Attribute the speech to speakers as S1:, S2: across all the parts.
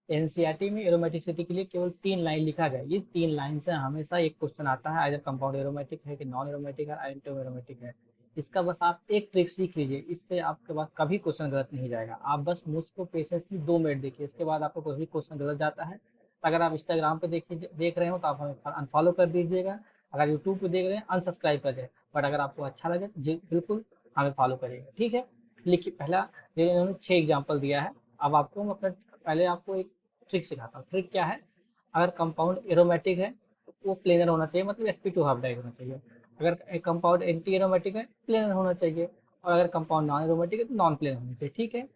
S1: NCERT में aromaticity के लिए केवल 3 लाइन लिखा गया है। ये 3 लाइन से हमेशा एक क्वेश्चन आता है, आइदर कंपाउंड एरोमेटिक है कि नॉन एरोमेटिक है, एंटी एरोमेटिक है। इसका बस आप एक ट्रिक सीख लीजिए, इससे आपके पास कभी क्वेश्चन गलत नहीं जाएगा। आप बस मुझको पेशेंसली 2 मिनट देखिए, इसके बाद आपको कोई भी क्वेश्चन गलत जाता है। अगर आप इंस्टाग्राम पे देख रहे हो तो आप हमें अनफॉलो कर दीजिएगा। अगर यूट्यूब पे देख रहे हैं अनसब्सक्राइब कर दें। बट अगर आपको अच्छा लगे तो जी बिल्कुल हमें फॉलो करिएगा, ठीक है। लिखिए, पहला ये इन्होंने 6 एग्जाम्पल दिया है। अब आपको हम अपना पहले आपको एक ट्रिक सिखाता हूँ। ट्रिक क्या है? अगर कंपाउंड एरोमेटिक है तो वो प्लेनर होना चाहिए, मतलब sp2 हाफ डाइड होना चाहिए। अगर कंपाउंड एंटी एरोमेटिक है प्लेनर होना चाहिए। और अगर कंपाउंड नॉन एरोमेटिक है तो नॉन प्लेनर होना चाहिए, ठीक है।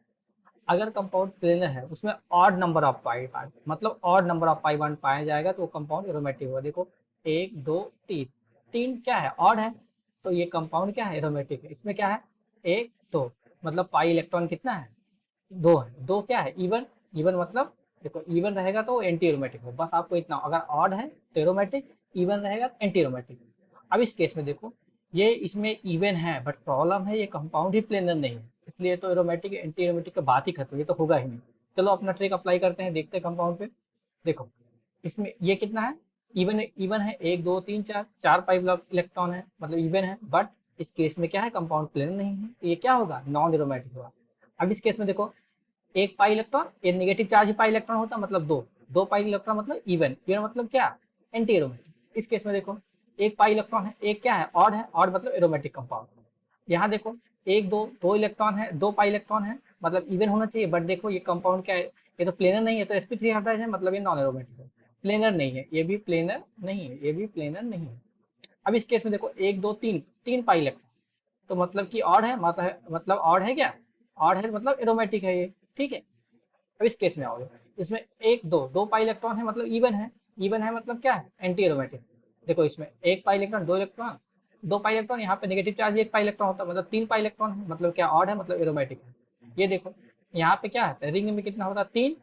S1: अगर कंपाउंड प्लेनर है उसमें odd number of pi part, मतलब odd number of pi bond पाया जाएगा तो वो कंपाउंड एरोमेटिक होगा। देखो, 1 2 3, 3 क्या है? ऑड है। तो ये कंपाउंड क्या है? एरोमेटिक है। इसमें क्या है? 1 2, मतलब पाई इलेक्ट्रॉन कितना है? 2 है। 2 क्या है? इवन। इवन मतलब देखो, इवन रहेगा तो एंटी एरोमेटिक हो, बस आपको इतना। अगर ऑड है तो एरोमेटिक, इवन रहेगा तो एंटी एरोमेटिक। अब इस केस में देखो, ये इसमें इवन है बट प्रॉब्लम है ये कंपाउंड ही प्लेनर नहीं है, इसलिए तो एरोमेटिक एंटी एरोमेटिक की बात ही खत्म, ये तो होगा ही नहीं। चलो अपना ट्रिक अप्लाई करते हैं, देखते हैं कंपाउंड पे। देखो, इसमें ये कितना है? इवन इवन है, 1 2 3 4, 4 पाई इलेक्ट्रॉन है, मतलब इवन है। बट इस केस में क्या है? कंपाउंड प्लेनर नहीं है, तो ये क्या होगा? नॉन एरोमेटिक होगा। अब इस केस में देखो, 1 पाई इलेक्ट्रॉन, ये नेगेटिव चार्ज ही पाई इलेक्ट्रॉन होता, मतलब 2 2 पाई इलेक्ट्रॉन मतलब इवन। इवन मतलब क्या? Anti aromatic. इस केस में देखो, 1 पाई इलेक्ट्रॉन है, एक क्या है? ऑड है। ऑड मतलब एरोमेटिक कंपाउंड। यहाँ देखो, 1 2 2 इलेक्ट्रॉन है, 2 पाई इलेक्ट्रॉन है, मतलब इवन होना चाहिए। बट देखो ये कंपाउंड क्या है? ये तो प्लेनर नहीं है, तो sp3 हाइब्रिड है, मतलब ये नॉन एरोमेटिक है। प्लेनर नहीं है, ये भी प्लेनर नहीं है, ये भी प्लेनर नहीं है। अब इस केस में देखो, 1 2 3, 3 पाई इलेक्ट्रॉन, तो मतलब कि ऑड है, मतलब ऑड है क्या? ऑड है मतलब एरोमेटिक है ये, ठीक है। अब इस केस में आओगे, इसमें 1 2 2 पाई इलेक्ट्रॉन है, मतलब इवन है। इवन है मतलब क्या है? Anti aromatic. देखो इसमें 1 pi electron, 2 electron, 2 pi electron, यहाँ पे नेगेटिव चार्ज 1 पाई इलेक्ट्रॉन होता है, मतलब 3 पाई इलेक्ट्रॉन है, मतलब क्या? ऑड है, मतलब एरोमेटिक है। ये देखो, यहाँ पे क्या है? रिंग में कितना होता है? 3।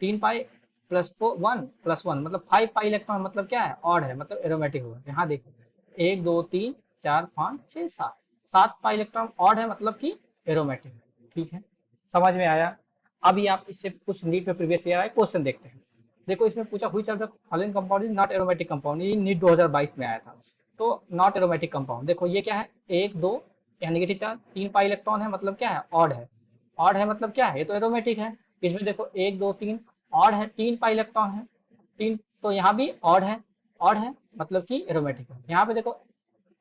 S1: 3 पाई प्लस 1 प्लस 1, मतलब 5 पाई इलेक्ट्रॉन, मतलब क्या है? ऑड है, मतलब एरोमेटिक होगा। यहाँ देखो, 1 2 3 4 5 6 7, 7 पाई इलेक्ट्रॉन ऑड है, मतलब कि एरोमेटिक है, ठीक है। समझ में आया? अभी आप इससे कुछ नीट में प्रीवियस ईयर आए क्वेश्चन देखते हैं। देखो इसमें पूछा, हुई are the following compound is not aromatic compound, ये नीट 2022 में आया था। तो नॉट एरोमेटिक कंपाउंड, देखो ये क्या है? 1 2, यहाँ नेगेटिव चार्ज, 3 पाई इलेक्ट्रॉन है, मतलब क्या है? ऑड है। ऑड है मतलब क्या है? ये तो एरोमेटिक है। इसमें देखो 1 2 3, ऑड है, 3 पाई इलेक्ट्रॉन है, 3, तो यहाँ भी ऑड है। ऑड है मतलब कि एरोमेटिक है। यहाँ पे देखो,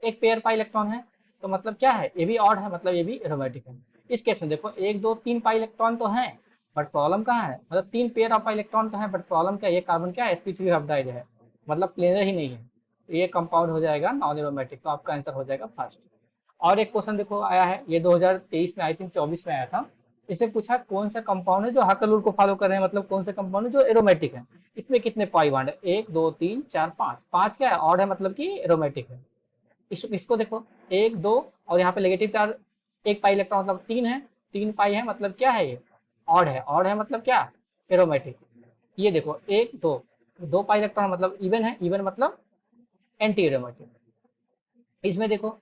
S1: एक पेयर पाई इलेक्ट्रॉन है, तो मतलब क्या है? ये भी ऑड है, मतलब ये भी एरोमेटिक है। इस केस में देखो, 1 2 3 पाई इलेक्ट्रॉन तो है, बट प्रॉब्लम कहाँ है? मतलब 3 पेयर ऑफ पाई इलेक्ट्रॉन तो है, बट प्रॉब्लम क्या है? ये कार्बन क्या है? sp3 हाइब्रिडाइड है, मतलब प्लेनर ही नहीं है। तो ये कंपाउंड हो जाएगा नॉन एरोमेटिक, तो आपका आंसर हो जाएगा फर्स्ट। और एक क्वेश्चन देखो आया है, ये 2023 में, आई थिंक 24 में आया था। इसे पूछा कौन सा कंपाउंड है जो हकल रूल को फॉलो कर रहे हैं, मतलब कौन सा कंपाउंड है जो एरोमेटिक है। इसमें कितने पाई बॉन्ड है? 1 2 3 4 5, 5 क्या है? ऑड है, मतलब कि एरोमेटिक है। इसको देखो, 1 2, और यहाँ पे नेगेटिव चार्ज, 1 पाई इलेक्ट्रॉन, मतलब 3 है। 3 पाई है, मतलब क्या है? ये ऑड है। ऑड है मतलब क्या? एरोमेटिक। ये देखो, 1 2, 2 पाई इलेक्ट्रॉन मतलब इवन है। इवन मतलब एंटी एरोमेटिक। इसमें देखो,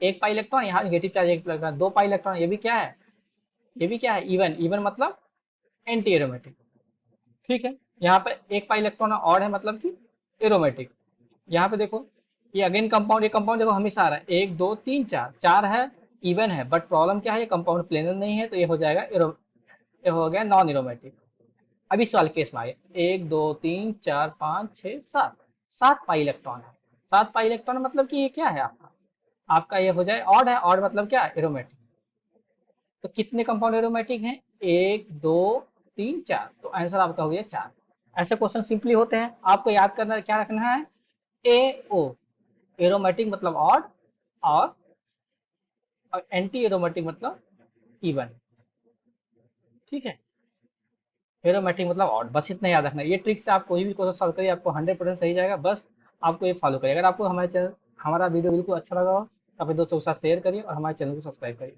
S1: 1 पाई इलेक्ट्रॉन, यहाँ negative charge 1 electron, 2 pi electron, ये भी क्या है? ये भी क्या है? इवन। इवन मतलब एंटी एरोमेटिक, ठीक है। यहाँ पे 1 पाई इलेक्ट्रॉन ऑड है, मतलब कि एरोमेटिक। यहाँ पे देखो, ये अगेन कंपाउंड, ये कंपाउंड देखो हमेशा आ रहा है, 1 2 3 4, 4 है, इवन है। बट प्रॉब्लम क्या है? ये कंपाउंड प्लेनर नहीं है, तो ये हो जाएगा ये हो गया नॉन एरोमेटिक। अब इस वाले केस में आए, 1 2 3 4 5 6 7, 7 पाई इलेक्ट्रॉन है। 7 पाई इलेक्ट्रॉन मतलब कि ये क्या है? आपका आपका ये हो जाए ऑड है। ऑड मतलब क्या? एरोमेटिक। तो कितने कंपाउंड एरोमेटिक हैं? 1 2 3 4, तो आंसर आपका हो गया 4। ऐसे क्वेश्चन सिंपली होते हैं, आपको याद करना क्या रखना है? ए ओ, एरोमेटिक मतलब ऑड, और एंटी एरोमेटिक मतलब इवन, ठीक है। एरोमेटिक मतलब ऑड, बस इतना याद रखना है। ये ट्रिक से आप कोई भी क्वेश्चन सॉल्व करिए, आपको 100% सही जाएगा। बस आपको ये फॉलो करिए। अगर आपको हमारे चैनल, हमारा वीडियो बिल्कुल अच्छा लगा हो तो अपने दोस्तों के साथ शेयर करिए और हमारे चैनल को सब्सक्राइब करिए।